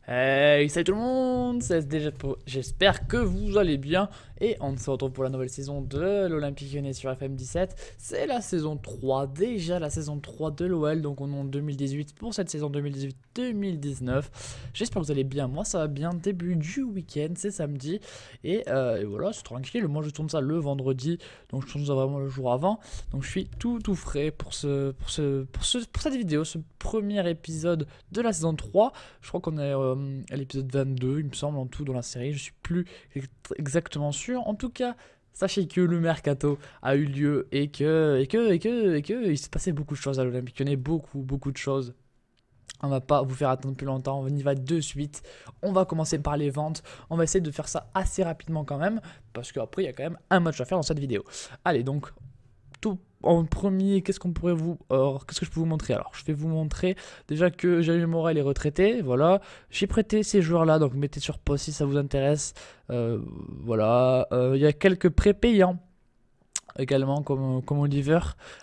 Hey, salut tout le monde, c'est déjà j'espère que vous allez bien et on se retrouve pour la nouvelle saison de l'Olympique Lyonnais sur FM 17. C'est la saison 3, déjà la saison 3 de l'OL, donc on est en 2018 pour cette saison 2018-2019. J'espère que vous allez bien, moi ça va bien, début du week-end, c'est samedi et voilà, c'est tranquille, moi je tourne ça le vendredi, donc je tourne ça vraiment le jour avant, donc je suis tout frais pour cette vidéo, ce premier épisode de la saison 3. Je crois qu'on est à l'épisode 22, il me semble, en tout dans la série. Je suis plus exactement sûr. En tout cas, sachez que le mercato a eu lieu et que il s'est passé beaucoup de choses à l'Olympique Lyonnais, beaucoup de choses. On va pas vous faire attendre plus longtemps, on y va de suite. On va commencer par les ventes. On va essayer de faire ça assez rapidement quand même, parce qu'après il y a quand même un match à faire dans cette vidéo. Allez, donc tout en premier, qu'est-ce que je peux vous montrer? Alors, je vais vous montrer déjà que Jamil Morel est retraité, voilà. J'ai prêté ces joueurs-là, donc mettez sur pause si ça vous intéresse. Voilà, il y a quelques prêts payants également, comme Oliver,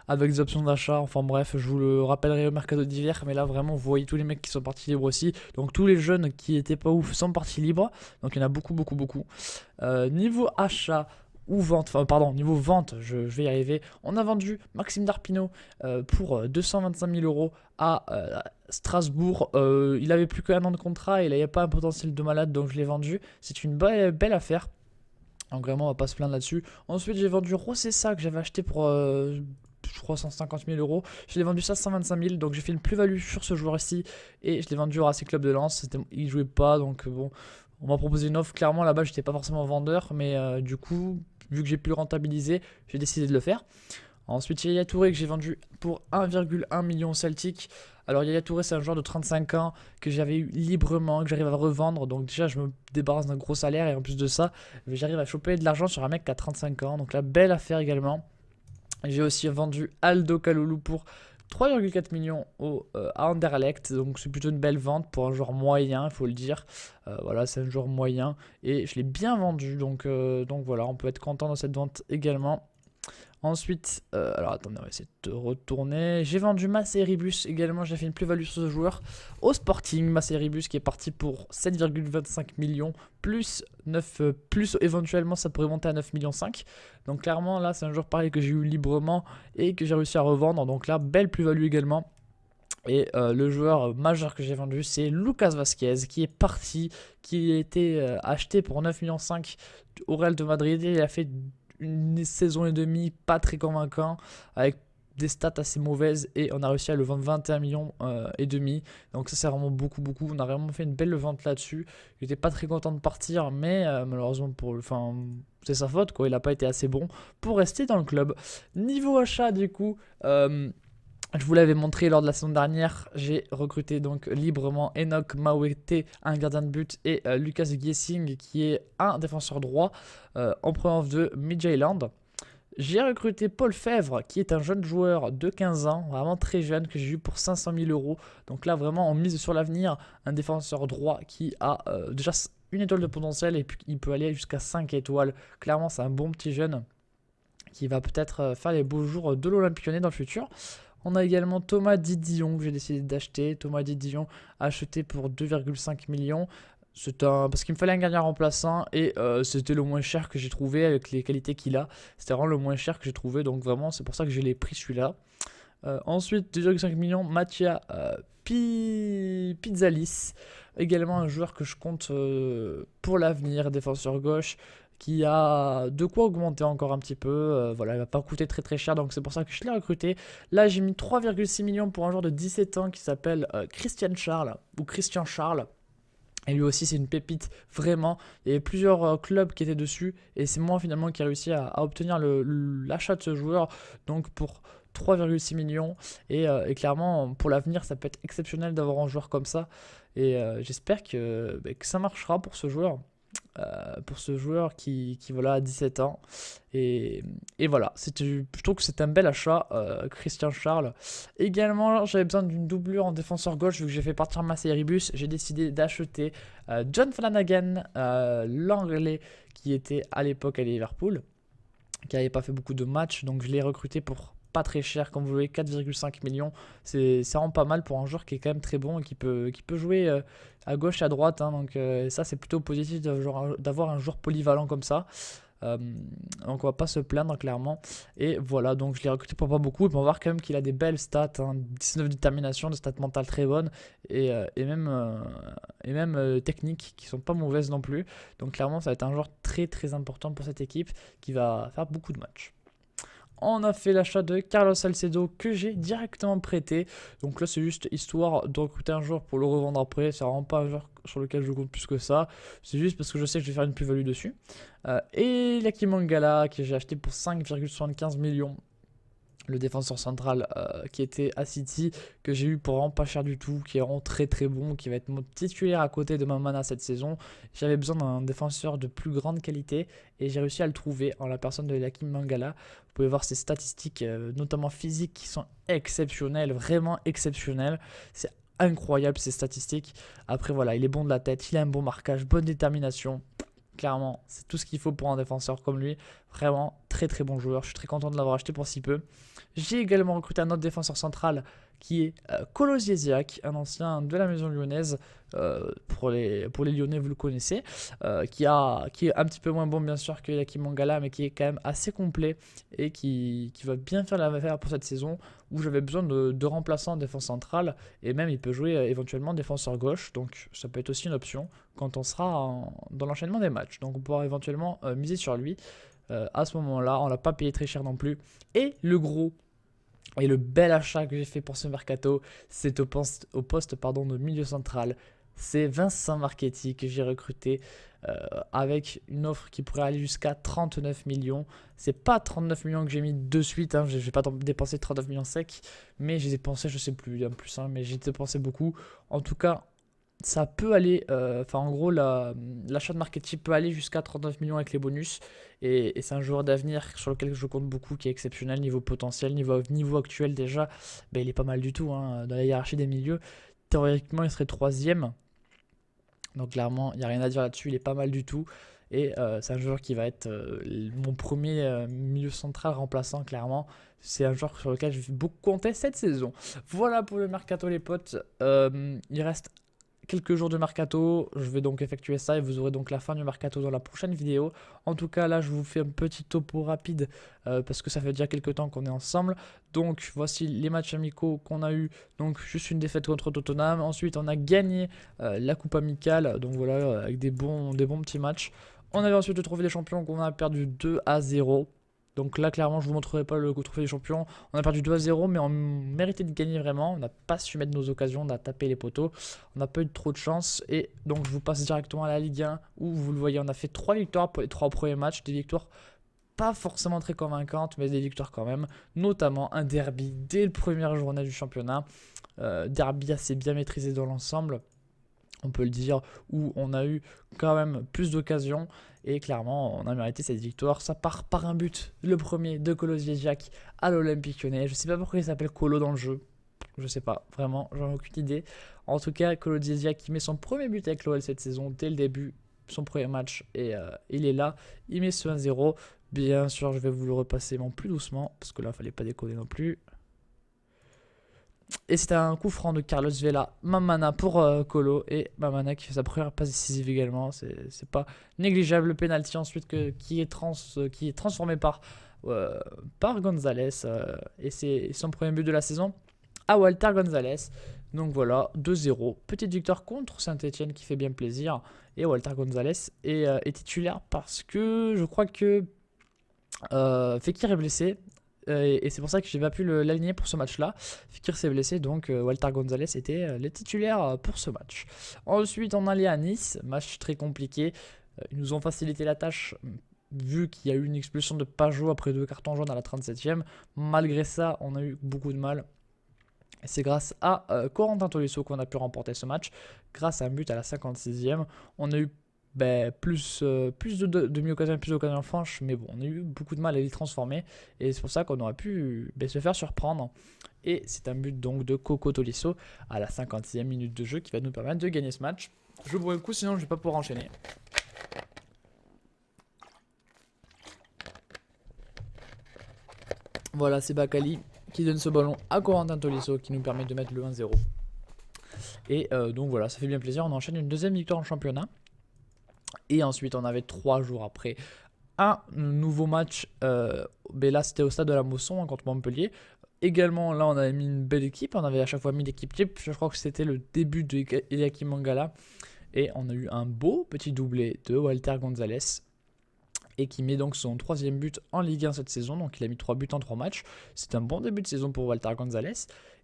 avec des options d'achat. Enfin bref, je vous le rappellerai au mercato d'hiver, mais là vraiment, vous voyez tous les mecs qui sont partis libres aussi. Donc tous les jeunes qui étaient pas ouf sont partis libres. Donc il y en a beaucoup. Niveau achat ou vente, enfin pardon, niveau vente, je vais y arriver. On a vendu Maxime Darpino pour 225 000 euros à Strasbourg. Il avait plus qu'un an de contrat et il n'avait pas un potentiel de malade, donc je l'ai vendu. C'est une belle affaire. Donc vraiment, on va pas se plaindre là-dessus. Ensuite, j'ai vendu Rossessa que j'avais acheté pour, je crois, 150 000 euros. Je l'ai vendu ça 125 000, donc j'ai fait une plus-value sur ce joueur-ci. Et je l'ai vendu au Racing Club de Lens. Il jouait pas, donc bon, on m'a proposé une offre. Clairement, là-bas, j'étais pas forcément vendeur, mais du coup, vu que j'ai pu le rentabiliser, j'ai décidé de le faire. Ensuite, il y a Yaya Touré que j'ai vendu pour 1,1 million Celtic. Alors, Yaya Touré, c'est un joueur de 35 ans que j'avais eu librement, que j'arrive à revendre. Donc, déjà, je me débarrasse d'un gros salaire et en plus de ça, j'arrive à choper de l'argent sur un mec qui a 35 ans. Donc, la belle affaire également. J'ai aussi vendu Aldo Kalulu pour 3,4 millions à Anderlecht. Donc, c'est plutôt une belle vente pour un joueur moyen, il faut le dire. Voilà, c'est un joueur moyen et je l'ai bien vendu. Donc voilà, on peut être content de cette vente également. Ensuite, alors attendez, on va essayer de retourner. J'ai vendu Macéribus également, j'ai fait une plus-value sur ce joueur au Sporting. Macéribus qui est parti pour 7,25 millions, plus 9, plus éventuellement ça pourrait monter à 9,5 millions. Donc clairement là c'est un joueur pareil que j'ai eu librement et que j'ai réussi à revendre. Donc là, belle plus-value également. Et le joueur majeur que j'ai vendu, c'est Lucas Vasquez, qui est parti, qui a été acheté pour 9,5 millions au Real de Madrid. Et il a fait une saison et demie pas très convaincant, avec des stats assez mauvaises, et on a réussi à le vendre 21 millions et demi. Donc ça, c'est vraiment beaucoup. On a vraiment fait une belle vente là-dessus. J'étais pas très content de partir, mais malheureusement c'est sa faute, quoi. Il n'a pas été assez bon pour rester dans le club. Niveau achat, du coup, je vous l'avais montré lors de la saison dernière, j'ai recruté donc librement Enoch Mawete, un gardien de but, et Lucas Giesing, qui est un défenseur droit, en provenance de Midtjylland. J'ai recruté Paul Fèvre, qui est un jeune joueur de 15 ans, vraiment très jeune, que j'ai eu pour 500 000 euros. Donc là, vraiment, on mise sur l'avenir, un défenseur droit qui a déjà une étoile de potentiel, et puis il peut aller jusqu'à 5 étoiles. Clairement, c'est un bon petit jeune qui va peut-être faire les beaux jours de l'Olympique Lyonnais dans le futur. On a également Thomas Didion que j'ai décidé d'acheter. Thomas Didion acheté pour 2,5 millions. Parce qu'il me fallait un gardien remplaçant et c'était le moins cher que j'ai trouvé avec les qualités qu'il a. C'était vraiment le moins cher que j'ai trouvé, donc vraiment c'est pour ça que j'ai les pris celui-là. Ensuite, 2,5 millions, Mattia Pizzalis, également un joueur que je compte pour l'avenir, défenseur gauche, qui a de quoi augmenter encore un petit peu. Voilà, il va pas coûter très cher, donc c'est pour ça que je l'ai recruté. Là, j'ai mis 3,6 millions pour un joueur de 17 ans qui s'appelle Christian Charles. Et lui aussi, c'est une pépite, vraiment. Il y avait plusieurs clubs qui étaient dessus. Et c'est moi, finalement, qui ai réussi à obtenir l'achat de ce joueur. Donc, pour 3,6 millions. Et clairement, pour l'avenir, ça peut être exceptionnel d'avoir un joueur comme ça. Et j'espère que ça marchera pour ce joueur. Qui voilà, a 17 ans. Et voilà, je trouve que c'est un bel achat, Christian Charles. Également, j'avais besoin d'une doublure en défenseur gauche, vu que j'ai fait partir Macéribus. J'ai décidé d'acheter John Flanagan, l'anglais qui était à l'époque à Liverpool, qui n'avait pas fait beaucoup de matchs. Donc je l'ai recruté pour pas très cher. Comme vous voyez, 4,5 millions, c'est vraiment pas mal pour un joueur qui est quand même très bon et qui peut jouer à gauche et à droite. Hein. Donc ça, c'est plutôt positif d'avoir un joueur polyvalent comme ça. Donc on va pas se plaindre clairement. Et voilà, donc je l'ai recruté pour pas beaucoup. Et on va voir quand même qu'il a des belles stats, hein, 19 de détermination, des stats mentales très bonnes et même techniques qui sont pas mauvaises non plus. Donc clairement ça va être un joueur très très important pour cette équipe qui va faire beaucoup de matchs. On a fait l'achat de Carlos Salcedo que j'ai directement prêté. Donc là, c'est juste histoire de recruter un joueur pour le revendre après. C'est vraiment pas un joueur sur lequel je compte plus que ça. C'est juste parce que je sais que je vais faire une plus-value dessus. Et Laki Mangala que j'ai acheté pour 5,75 millions. Le défenseur central qui était à City, que j'ai eu pour vraiment pas cher du tout, qui est vraiment très très bon, qui va être mon titulaire à côté de Mamana cette saison. J'avais besoin d'un défenseur de plus grande qualité et j'ai réussi à le trouver en la personne de Laki Mangala. Vous pouvez voir ses statistiques, notamment physiques, qui sont exceptionnelles, vraiment exceptionnelles. C'est incroyable ces statistiques. Après voilà, il est bon de la tête, il a un bon marquage, bonne détermination. Clairement, c'est tout ce qu'il faut pour un défenseur comme lui. Vraiment, très très bon joueur. Je suis très content de l'avoir acheté pour si peu. J'ai également recruté un autre défenseur central qui est Kolo Ziesiak, un ancien de la maison lyonnaise. Pour les Lyonnais, vous le connaissez. Qui est un petit peu moins bon, bien sûr, que Laki Mangala, mais qui est quand même assez complet et qui va bien faire l'affaire pour cette saison où j'avais besoin de remplaçants en défense centrale. Et même, il peut jouer éventuellement défenseur gauche. Donc, ça peut être aussi une option quand on sera dans l'enchaînement des matchs. Donc, on pourra éventuellement miser sur lui. À ce moment-là, on l'a pas payé très cher non plus. Et le gros et le bel achat que j'ai fait pour ce mercato, c'est au poste de milieu central. C'est Vincent Marchetti que j'ai recruté avec une offre qui pourrait aller jusqu'à 39 millions. C'est pas 39 millions que j'ai mis de suite, hein. Je vais pas dépenser 39 millions secs, mais j'ai dépensé, je sais plus, en plus, hein, mais j'ai dépensé beaucoup. En tout cas, ça peut aller, en gros, l'achat de Marchetti peut aller jusqu'à 39 millions avec les bonus. Et c'est un joueur d'avenir sur lequel je compte beaucoup, qui est exceptionnel, niveau potentiel, niveau actuel déjà. Ben, il est pas mal du tout, hein, dans la hiérarchie des milieux. Théoriquement, il serait troisième. Donc clairement, il n'y a rien à dire là-dessus, il est pas mal du tout. Et c'est un joueur qui va être mon premier milieu central remplaçant, clairement. C'est un joueur sur lequel je vais beaucoup compter cette saison. Voilà pour le mercato, les potes. Il reste quelques jours de mercato, je vais donc effectuer ça et vous aurez donc la fin du mercato dans la prochaine vidéo. En tout cas, là, je vous fais un petit topo rapide parce que ça fait déjà quelques temps qu'on est ensemble. Donc, voici les matchs amicaux qu'on a eu. Donc, juste une défaite contre Tottenham. Ensuite, on a gagné la coupe amicale. Donc, voilà, avec des bons petits matchs. On avait ensuite le trophée des champions qu'on a perdu 2-0. Donc là, clairement, je ne vous montrerai pas le trophée des champions. On a perdu 2-0, mais on méritait de gagner vraiment. On n'a pas su mettre nos occasions, on a tapé les poteaux. On n'a pas eu trop de chance. Et donc, je vous passe directement à la Ligue 1, où vous le voyez, on a fait 3 victoires pour les 3 premiers matchs. Des victoires pas forcément très convaincantes, mais des victoires quand même. Notamment un derby dès la première journée du championnat. Derby assez bien maîtrisé dans l'ensemble, on peut le dire, où on a eu quand même plus d'occasions et clairement on a mérité cette victoire. Ça part par un but, le premier de Kolo Ziesiak à l'Olympique Lyonnais. Je sais pas pourquoi il s'appelle Kolo dans le jeu, je sais pas, vraiment, j'en ai aucune idée. En tout cas, Kolo Ziesiak qui met son premier but avec l'OL cette saison dès le début, son premier match, et il est là, il met ce 1-0. Bien sûr, je vais vous le repasser mais plus doucement parce que là, fallait pas déconner non plus. Et c'était un coup franc de Carlos Vela, Mamana pour Kolo, et Mamana qui fait sa première passe décisive également. C'est pas négligeable. Le penalty ensuite qui est transformé par Gonzalez, et c'est son premier but de la saison à Walter Gonzalez. Donc voilà, 2-0. Petite victoire contre Saint-Etienne qui fait bien plaisir. Et Walter Gonzalez est titulaire parce que je crois que Fekir est blessé. Et c'est pour ça que j'ai pas pu l'aligner pour ce match-là. Fekir s'est blessé, donc Walter Gonzalez était le titulaire pour ce match. Ensuite, on allait à Nice, match très compliqué. Ils nous ont facilité la tâche vu qu'il y a eu une expulsion de Pajot après 2 cartons jaunes à la 37e. Malgré ça, on a eu beaucoup de mal. C'est grâce à Corentin Tolisso qu'on a pu remporter ce match. Grâce à un but à la 56e. On a eu plus de demi-occasions, plus d'occasions franches, mais bon, on a eu beaucoup de mal à les transformer et c'est pour ça qu'on aurait pu se faire surprendre. Et c'est un but donc de Coco Tolisso à la 56e minute de jeu qui va nous permettre de gagner ce match. Je bois un coup, sinon je vais pas pouvoir enchaîner. Voilà, c'est Bakali qui donne ce ballon à Corentin Tolisso qui nous permet de mettre le 1-0. Et donc voilà, ça fait bien plaisir. On enchaîne une deuxième victoire en championnat. Et ensuite, on avait 3 jours après un nouveau match. Mais là, c'était au stade de la Mosson contre Montpellier. Également, là, on avait mis une belle équipe. On avait à chaque fois mis l'équipe type. Je crois que c'était le début de Eliakim Mangala. Et on a eu un beau petit doublé de Walter Gonzalez. Et qui met donc son 3e but en Ligue 1 cette saison. Donc il a mis 3 buts en 3 matchs. C'est un bon début de saison pour Walter Gonzalez.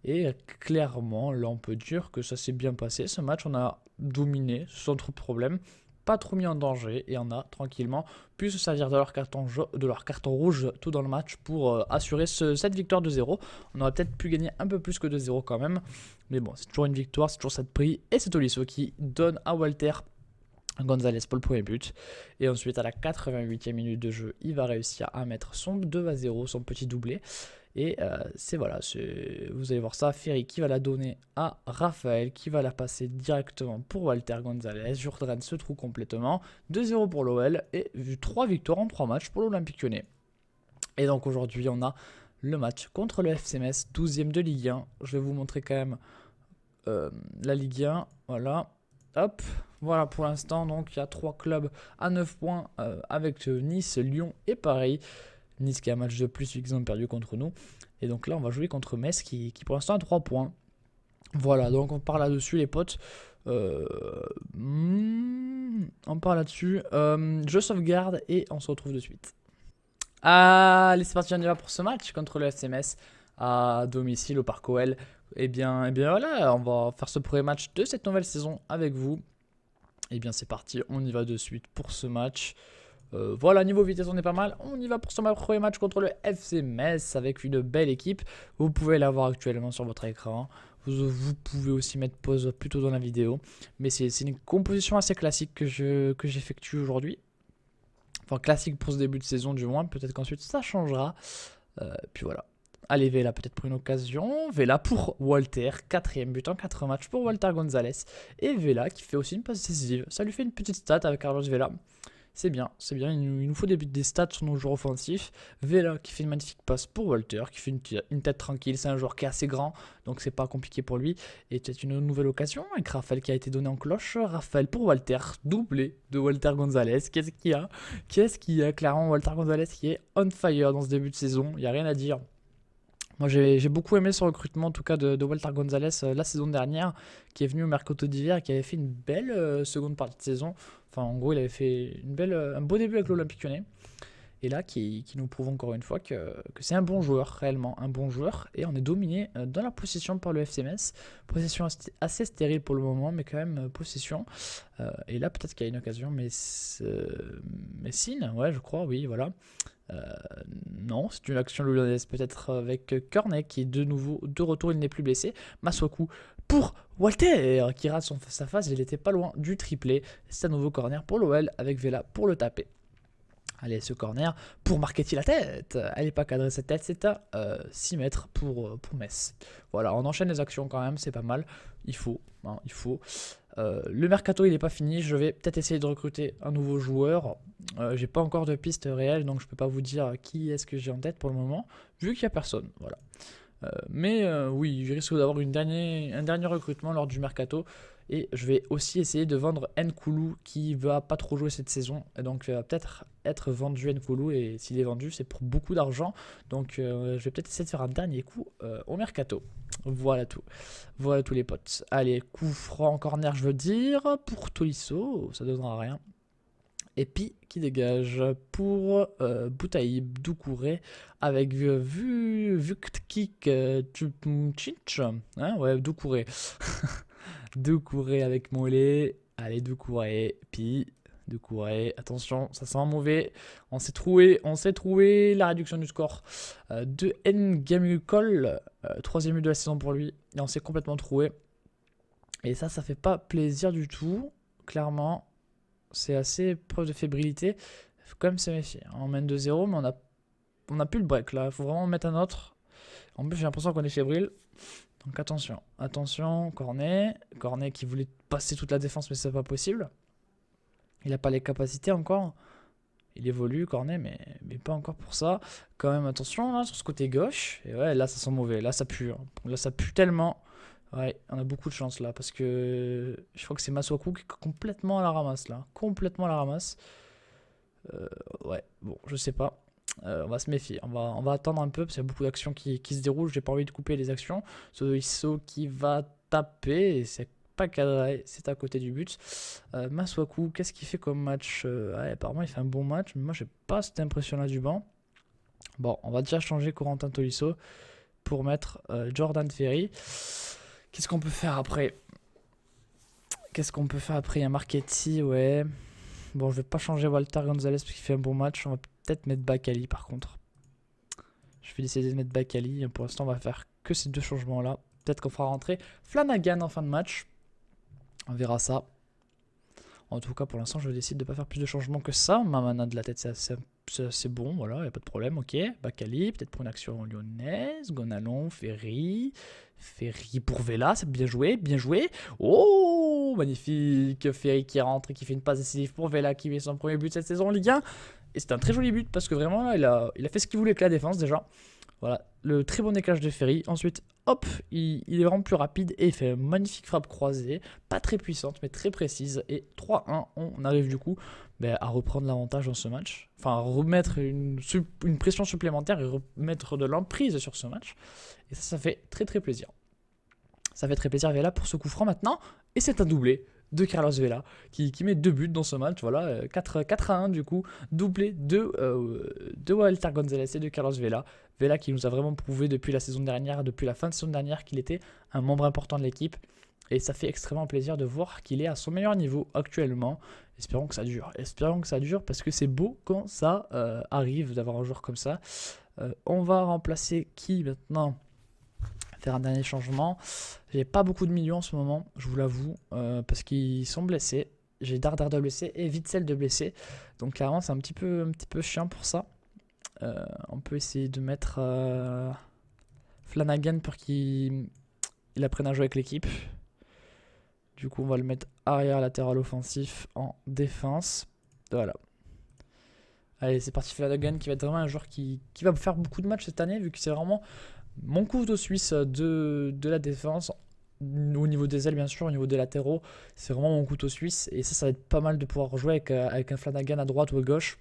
Et clairement, là, on peut dire que ça s'est bien passé. Ce match, on a dominé sans trop de problème. Pas trop mis en danger et on a tranquillement pu se servir de leur carton rouge tout dans le match pour assurer cette victoire de 0. On aurait peut-être pu gagner un peu plus que de 0 quand même. Mais bon, c'est toujours une victoire, c'est toujours ça de prix. Et c'est Tolisso qui donne à Walter Gonzalez pour le premier but. Et ensuite, à la 88e minute de jeu, il va réussir à mettre son 2-0, son petit doublé. Et voilà, vous allez voir ça, Ferry qui va la donner à Raphaël, qui va la passer directement pour Walter Gonzalez. Je redraine ce trou complètement. 2-0 pour l'OL et 3 victoires en 3 matchs pour l'Olympique Lyonnais. Et donc aujourd'hui, on a le match contre le FC Metz, 12e de Ligue 1. Je vais vous montrer quand même la Ligue 1. Voilà, hop. Voilà pour l'instant, donc il y a 3 clubs à 9 points avec Nice, Lyon et Paris. Nice qui a un match de plus vu qu'ils ont perdu contre nous. Et donc là, on va jouer contre Metz qui pour l'instant a 3 points. Voilà, donc on part là-dessus les potes. On part là-dessus. Je sauvegarde et on se retrouve de suite. Allez, c'est parti, on y va pour ce match contre le FC Metz à domicile au Parc OL. Et bien voilà, on va faire ce premier match de cette nouvelle saison avec vous. Et bien c'est parti, on y va de suite pour ce match. Voilà, niveau vitesse, on est pas mal. On y va pour ce premier match contre le FC Metz avec une belle équipe. Vous pouvez la voir actuellement sur votre écran. Vous pouvez aussi mettre pause plutôt dans la vidéo. Mais c'est une composition assez classique que j'effectue aujourd'hui. Enfin, classique pour ce début de saison du moins. Peut-être qu'ensuite ça changera. Puis voilà. Allez, Vela peut-être pour une occasion. Vela pour Walter. 4e but en 4 matchs pour Walter Gonzalez. Et Vela qui fait aussi une passe décisive. Ça lui fait une petite stat avec Carlos Vela. C'est bien, c'est bien, il nous faut des stats sur nos joueurs offensifs. Vela qui fait une magnifique passe pour Walter, qui fait une tête tranquille, c'est un joueur qui est assez grand, donc c'est pas compliqué pour lui. Et peut-être une nouvelle occasion avec Raphaël qui a été donné en cloche. Raphaël pour Walter, doublé de Walter Gonzalez. Qu'est-ce qu'il y a clairement Walter Gonzalez qui est on fire dans ce début de saison, il n'y a rien à dire. Moi j'ai beaucoup aimé ce recrutement en tout cas de Walter Gonzalez la saison dernière, qui est venu au Mercato d'hiver, qui avait fait une belle seconde partie de saison. Enfin en gros il avait fait un beau début avec l'Olympique Lyonnais. Et là qui nous prouve encore une fois que c'est un bon joueur, réellement un bon joueur. Et on est dominé dans la possession par le FC Metz. Possession assez stérile pour le moment, mais quand même possession. Et là peut-être qu'il y a une occasion, mais Messine, ouais je crois, oui voilà. Non, c'est une action lyonnaise peut-être avec Cornet qui est de retour, il n'est plus blessé. Maswaku pour Walter qui rate sa phase, il était pas loin du triplé. C'est un nouveau corner pour l'OL avec Vela pour le taper. Allez, ce corner pour Marchetti la tête. Elle n'est pas cadrée cette tête, c'est à 6 mètres pour Metz. Voilà, on enchaîne les actions quand même, c'est pas mal. Il faut. Le mercato il n'est pas fini, je vais peut-être essayer de recruter un nouveau joueur. J'ai pas encore de piste réelle, donc je peux pas vous dire qui est-ce que j'ai en tête pour le moment, vu qu'il n'y a personne. Voilà. Mais oui, je risque d'avoir un dernier recrutement lors du mercato. Et je vais aussi essayer de vendre Nkoulou qui va pas trop jouer cette saison. Et donc va peut-être être vendu Nkoulou. Et s'il est vendu, c'est pour beaucoup d'argent. Donc je vais peut-être essayer de faire un dernier coup au mercato. Voilà tout. Voilà tous les potes. Allez, coup franc en corner, je veux dire. Pour Tolisso, ça donnera rien. Et puis qui dégage pour Boutaïb Doucouré avec Vukkik Tchitch. Hein, ouais, Doucouré. Doucouré avec Mollet. Allez, Doucouré. Puis Doucouré. Attention, ça sent mauvais. On s'est trouvé. La réduction du score de Ngamukol. 3e but de la saison pour lui. Et on s'est complètement troué. Et ça fait pas plaisir du tout. Clairement. C'est assez preuve de fébrilité. Il faut quand même se méfier. On mène 2-0, mais on a plus le break là. Il faut vraiment en mettre un autre. En plus, j'ai l'impression qu'on est fébrile. Donc attention. Attention, Cornet. Cornet qui voulait passer toute la défense, mais c'est pas possible. Il n'a pas les capacités encore. Il évolue, Cornet, mais pas encore pour ça. Quand même, attention, là, sur ce côté gauche. Et ouais, là, ça sent mauvais. Là, ça pue. Hein. Là, ça pue tellement. Ouais, on a beaucoup de chance, là. Parce que je crois que c'est Masuaku qui est complètement à la ramasse, là. Complètement à la ramasse. Ouais, bon, je sais pas. On va se méfier. On va attendre un peu, parce qu'il y a beaucoup d'actions qui se déroulent. J'ai pas envie de couper les actions. Ce Isso qui va taper. Et c'est pas cadré, c'est à côté du but. Masuaku, qu'est-ce qu'il fait comme match? Ouais, apparemment, il fait un bon match, mais moi, j'ai pas cette impression-là du banc. Bon, on va déjà changer Corentin Tolisso pour mettre Jordan Ferry. Qu'est-ce qu'on peut faire après? Qu'est-ce qu'on peut faire après? Il y a Marchetti, ouais. Bon, je vais pas changer Walter Gonzalez parce qu'il fait un bon match. On va peut-être mettre Bakali par contre. Je vais essayer de mettre Bakali. Pour l'instant, on va faire que ces deux changements-là. Peut-être qu'on fera rentrer Flanagan en fin de match. On verra ça. En tout cas, pour l'instant, je décide de ne pas faire plus de changements que ça. Ma mana de la tête, c'est bon. Voilà, il n'y a pas de problème. Ok. Bakali, peut-être pour une action lyonnaise. Gonalon, Ferry. Ferry pour Vela. C'est bien joué. Bien joué. Oh, magnifique. Ferry qui rentre et qui fait une passe décisive pour Vela qui met son premier but cette saison en Ligue 1. Et c'est un très joli but parce que vraiment, là, il a fait ce qu'il voulait avec la défense déjà. Voilà, le très bon décalage de Ferry. Ensuite, hop, il est vraiment plus rapide et il fait une magnifique frappe croisée. Pas très puissante, mais très précise. Et 3-1, on arrive du coup à reprendre l'avantage dans ce match. Enfin, à remettre une pression supplémentaire et remettre de l'emprise sur ce match. Et ça fait très très plaisir. Ça fait très plaisir Vela pour ce coup franc maintenant. Et c'est un doublé de Carlos Vela qui met 2 buts dans ce match. Voilà, 4-1 du coup, doublé de Walter Gonzalez et de Carlos Vela. Vela qui nous a vraiment prouvé depuis la saison dernière, depuis la fin de saison dernière, qu'il était un membre important de l'équipe. Et ça fait extrêmement plaisir de voir qu'il est à son meilleur niveau actuellement. Espérons que ça dure. Espérons que ça dure parce que c'est beau quand ça arrive d'avoir un joueur comme ça. On va remplacer qui maintenant? Faire un dernier changement. J'ai pas beaucoup de millions en ce moment, je vous l'avoue, parce qu'ils sont blessés. J'ai Dardar de blessé et Witsel de blessé. Donc clairement c'est un petit peu chiant pour ça. On peut essayer de mettre Flanagan pour qu'il apprenne à jouer avec l'équipe. Du coup on va le mettre arrière latéral offensif en défense. Voilà. Allez c'est parti, Flanagan qui va être vraiment un joueur qui va faire beaucoup de matchs cette année vu que c'est vraiment mon couteau suisse de la défense. Au niveau des ailes bien sûr, au niveau des latéraux, c'est vraiment mon couteau suisse. Et ça va être pas mal de pouvoir jouer avec un Flanagan à droite ou à gauche.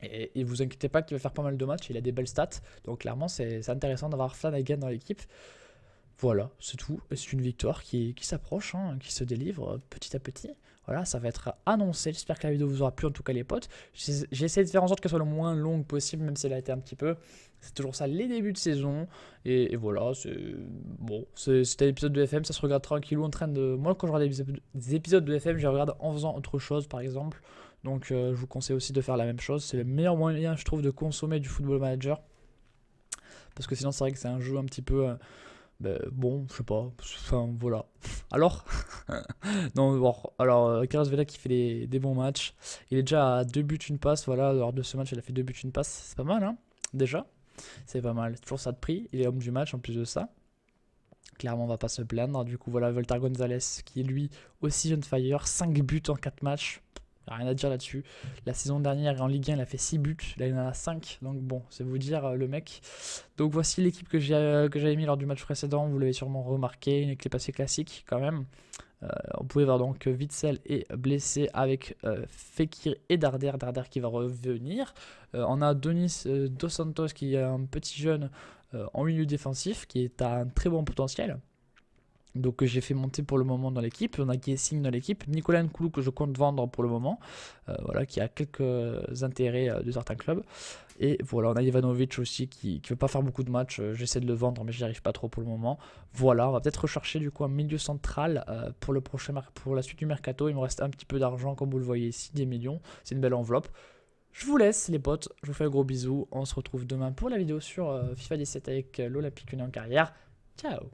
Et vous inquiétez pas qu'il va faire pas mal de matchs, il a des belles stats. Donc clairement c'est intéressant d'avoir Flanagan dans l'équipe. Voilà, c'est tout. C'est une victoire qui s'approche, hein, qui se délivre petit à petit. Voilà, ça va être annoncé. J'espère que la vidéo vous aura plu, en tout cas les potes. J'ai essayé de faire en sorte qu'elle soit le moins longue possible, même si elle a été un petit peu. C'est toujours ça, les débuts de saison. Et voilà, c'est bon. C'était l'épisode de FM, ça se regarde tranquillou en train de. Moi, quand je regarde des épisodes de FM, je les regarde en faisant autre chose, par exemple. Donc, je vous conseille aussi de faire la même chose. C'est le meilleur moyen, je trouve, de consommer du Football Manager. Parce que sinon, c'est vrai que c'est un jeu un petit peu. Bon, je sais pas, enfin voilà. Alors non, bon, alors Carlos Vela qui fait des bons matchs. Il est déjà à 2 buts, une passe. Voilà, lors de ce match, il a fait 2 buts, une passe. C'est pas mal, hein, déjà. C'est pas mal. Toujours ça de prix. Il est homme du match en plus de ça. Clairement, on va pas se plaindre. Du coup, voilà, Walter Gonzalez qui est lui aussi on fire. 5 buts en 4 matchs. Rien à dire là-dessus. La saison dernière en Ligue 1 il a fait 6 buts, là il en a 5, donc bon c'est vous dire le mec. Donc voici l'équipe que j'avais mis lors du match précédent, vous l'avez sûrement remarqué, une équipe assez classique quand même. On pouvait voir donc Witsel est blessé avec Fekir et Darder qui va revenir. On a Denis Dos Santos qui est un petit jeune en milieu défensif qui est à un très bon potentiel. Donc j'ai fait monter pour le moment dans l'équipe. On a Guessing dans l'équipe, Nicolas Nkoulou que je compte vendre pour le moment, voilà, qui a quelques intérêts de certains clubs. Et voilà, on a Ivanovic aussi qui veut pas faire beaucoup de matchs. J'essaie de le vendre mais j'y arrive pas trop pour le moment. Voilà, on va peut-être rechercher du coup un milieu central pour la suite du mercato. Il me reste un petit peu d'argent comme vous le voyez ici, 10 millions. C'est une belle enveloppe. Je vous laisse les potes, je vous fais un gros bisou. On se retrouve demain pour la vidéo sur FIFA 17 avec l'Olympique Lyonnais en carrière. Ciao.